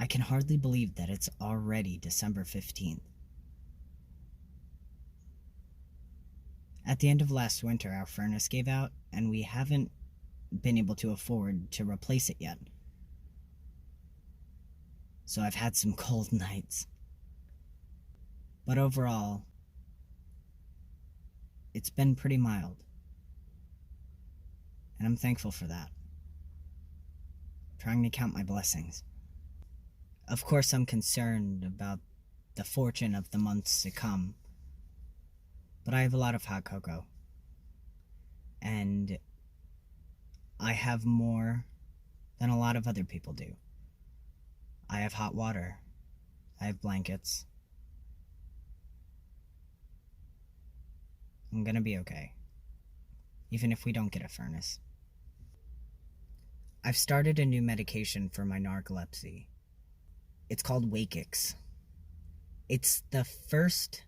I can hardly believe that it's already December 15th. At the end of last winter, our furnace gave out, and we haven't been able to afford to replace it yet. So I've had some cold nights. But overall, it's been pretty mild. And I'm thankful for that. Trying to count my blessings. Of course, I'm concerned about the fortune of the months to come. But I have a lot of hot cocoa. And I have more than a lot of other people do. I have hot water. I have blankets. I'm gonna be okay. Even if we don't get a furnace. I've started a new medication for my narcolepsy. It's called Wakix. It's the first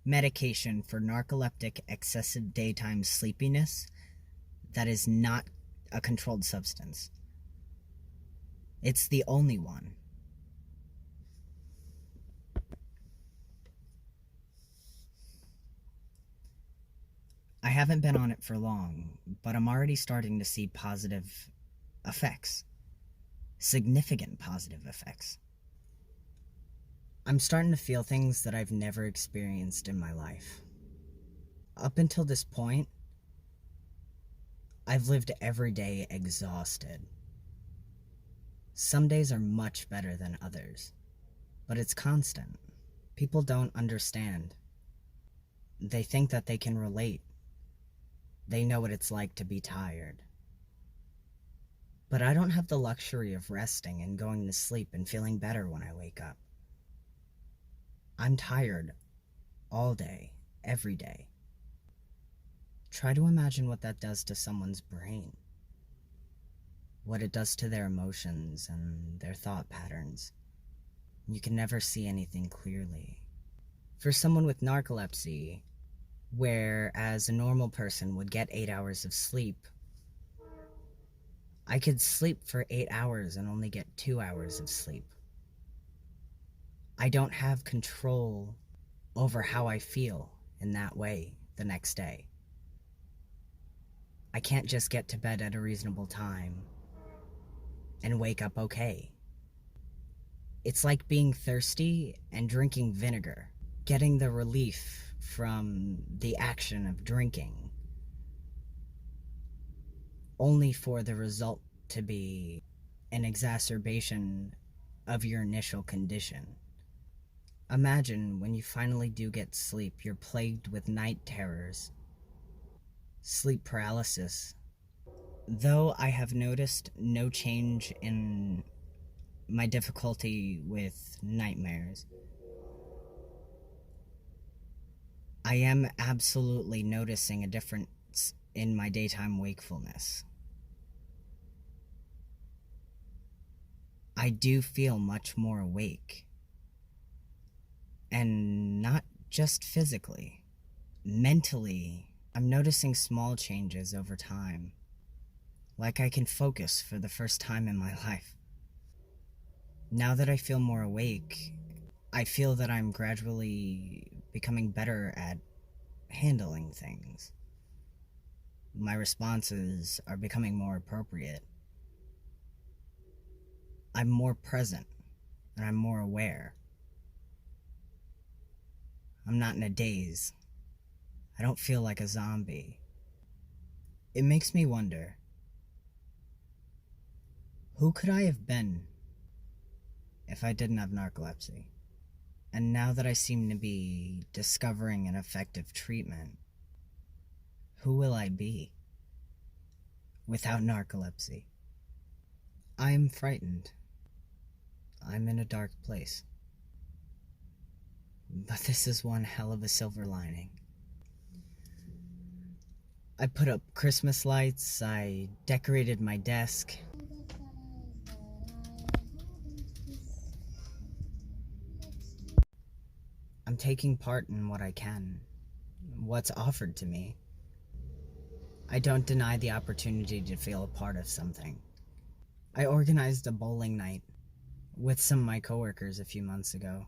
medication for narcoleptic excessive daytime sleepiness that is not a controlled substance. It's the only one. I haven't been on it for long, but I'm already starting to see positive effects. Significant positive effects. I'm starting to feel things that I've never experienced in my life. Up until this point, I've lived every day exhausted. Some days are much better than others, but it's constant. People don't understand. They think that they can relate. They know what it's like to be tired. But I don't have the luxury of resting and going to sleep and feeling better when I wake up. I'm tired all day, every day. Try to imagine what that does to someone's brain. What it does to their emotions and their thought patterns. You can never see anything clearly. For someone with narcolepsy, whereas a normal person would get 8 hours of sleep, I could sleep for 8 hours and only get 2 hours of sleep. I don't have control over how I feel in that way the next day. I can't just get to bed at a reasonable time and wake up okay. It's like being thirsty and drinking vinegar, getting the relief from the action of drinking, only for the result to be an exacerbation of your initial condition. Imagine when you finally do get sleep, you're plagued with night terrors, sleep paralysis. Though I have noticed no change in my difficulty with nightmares, I am absolutely noticing a difference in my daytime wakefulness. I do feel much more awake. And not just physically. Mentally, I'm noticing small changes over time. Like I can focus for the first time in my life. Now that I feel more awake, I feel that I'm gradually becoming better at handling things. My responses are becoming more appropriate. I'm more present, and I'm more aware. I'm not in a daze. I don't feel like a zombie. It makes me wonder, who could I have been if I didn't have narcolepsy? And now that I seem to be discovering an effective treatment, who will I be without narcolepsy? I am frightened. I'm in a dark place. But this is one hell of a silver lining. I put up Christmas lights, I decorated my desk. I'm taking part in what I can, what's offered to me. I don't deny the opportunity to feel a part of something. I organized a bowling night with some of my coworkers a few months ago.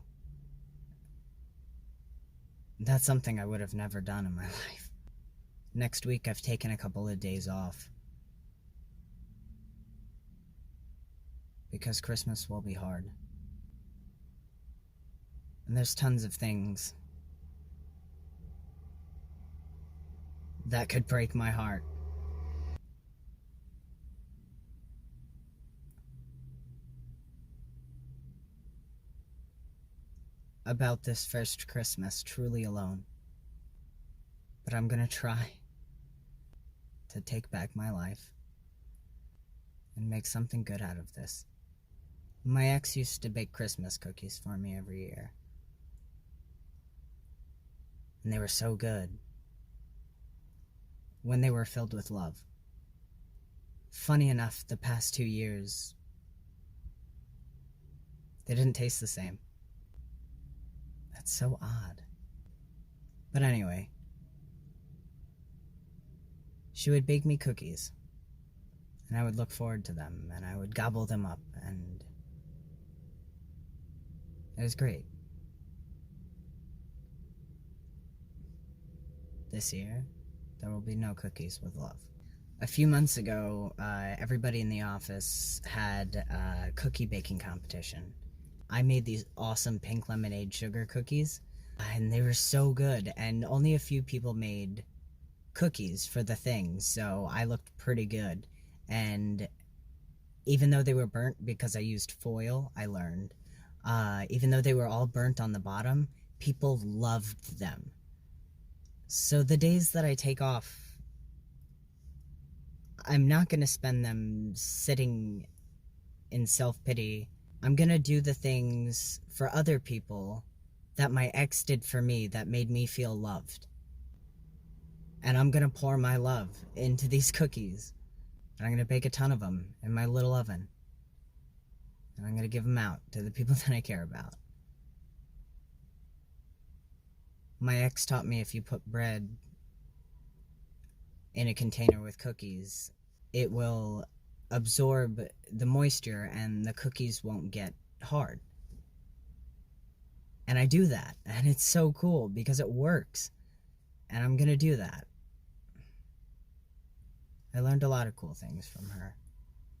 That's something I would have never done in my life. Next week, I've taken a couple of days off because Christmas will be hard. And there's tons of things that could break my heart. About this first Christmas truly alone. But I'm gonna try to take back my life and make something good out of this. My ex used to bake Christmas cookies for me every year. And they were so good when they were filled with love. Funny enough, the past 2 years, they didn't taste the same. That's so odd. But anyway, she would bake me cookies, and I would look forward to them, and I would gobble them up, and it was great. This year, there will be no cookies with love. A few months ago, everybody in the office had a cookie baking competition. I made these awesome pink lemonade sugar cookies, and they were so good, and only a few people made cookies for the thing, so I looked pretty good. And even though they were burnt because I used foil, I learned, even though they were all burnt on the bottom, people loved them. So the days that I take off, I'm not going to spend them sitting in self-pity. I'm going to do the things for other people that my ex did for me that made me feel loved. And I'm going to pour my love into these cookies. And I'm going to bake a ton of them in my little oven. And I'm going to give them out to the people that I care about. My ex taught me if you put bread in a container with cookies, it will absorb the moisture and the cookies won't get hard. And I do that, and it's so cool because it works. And I'm gonna do that. I learned a lot of cool things from her.